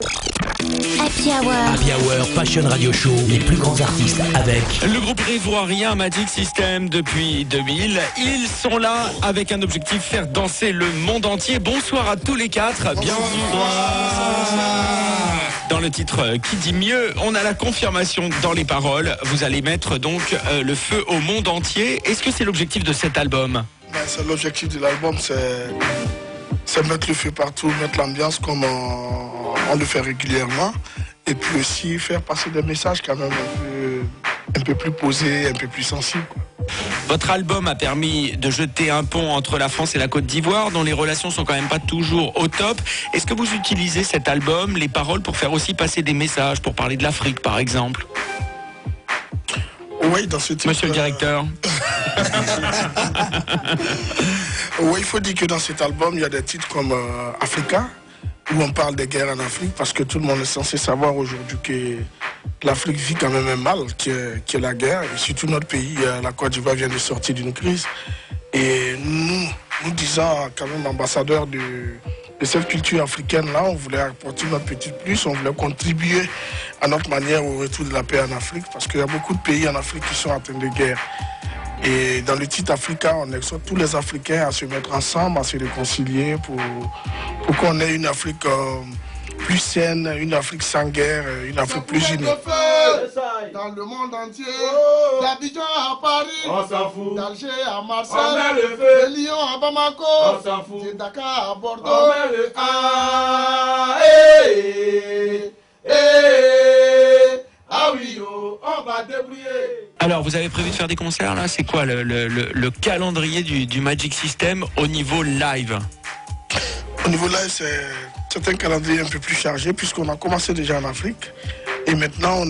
Happy Hour. Happy Hour, Fashion Radio Show, les plus grands artistes avec le groupe ivoirien Magic System depuis 2000. Ils sont là avec un objectif, faire danser le monde entier. Bonsoir à tous les quatre, bienvenue. Dans le titre Qui dit mieux, on a la confirmation dans les paroles. Vous allez mettre donc le feu au monde entier. Est-ce que c'est l'objectif de cet album? C'est l'objectif de l'album, c'est mettre le feu partout, mettre l'ambiance comme on le fait régulièrement. Et puis aussi faire passer des messages quand même un peu plus posés, un peu plus sensibles. Votre album a permis de jeter un pont entre la France et la Côte d'Ivoire, dont les relations sont quand même pas toujours au top. Est-ce que vous utilisez cet album, les paroles, pour faire aussi passer des messages, pour parler de l'Afrique par exemple? Oui, dans ce titre. Monsieur le directeur. Oui, il faut dire que dans cet album, il y a des titres comme Africa, où on parle des guerres en Afrique, parce que tout le monde est censé savoir aujourd'hui que l'Afrique vit quand même un mal, qui est la guerre. Et surtout notre pays, la Côte d'Ivoire vient de sortir d'une crise. Et nous disons quand même ambassadeurs de cette culture africaine-là, on voulait apporter notre petite plus, on voulait contribuer à notre manière au retour de la paix en Afrique, parce qu'il y a beaucoup de pays en Afrique qui sont atteints de guerre. Et dans le titre Africa, on exhorte tous les Africains à se mettre ensemble, à se réconcilier pour qu'on ait une Afrique plus saine, une Afrique sans guerre, une Afrique plus unie. Dans le monde entier, d'Abidjan à Paris, on s'en fout. d'Alger à Marseille, On met le feu. de Lyon à Bamako, On s'en fout. de Dakar à Bordeaux. On met le feu. Ah oui, oh, on va débrouiller. Alors, vous avez prévu de faire des concerts là? C'est quoi le calendrier du Magic System au niveau live? Au niveau live, c'est un calendrier un peu plus chargé, puisqu'on a commencé déjà en Afrique. Et maintenant,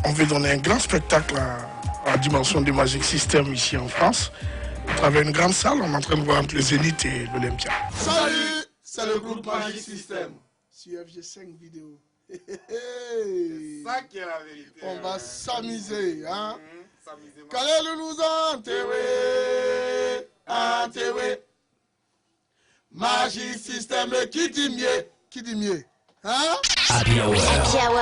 on veut donner un grand spectacle à la dimension du Magic System ici en France. À travers une grande salle, on est en train de voir entre le Zénith et l'Olympia. Salut, c'est le groupe Magic System. Sur FG5 vidéo. C'est ça qui est la vérité. On va s'amuser, hein. Calais le louzan, Antewe, Antewe. Magic System, qui dit mieux? Qui dit mieux? Hein? Happy Hour, Happy Hour.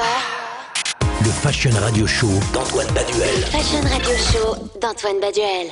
le Fashion Radio Show d'Antoine Baduel. Fashion Radio Show d'Antoine Baduel.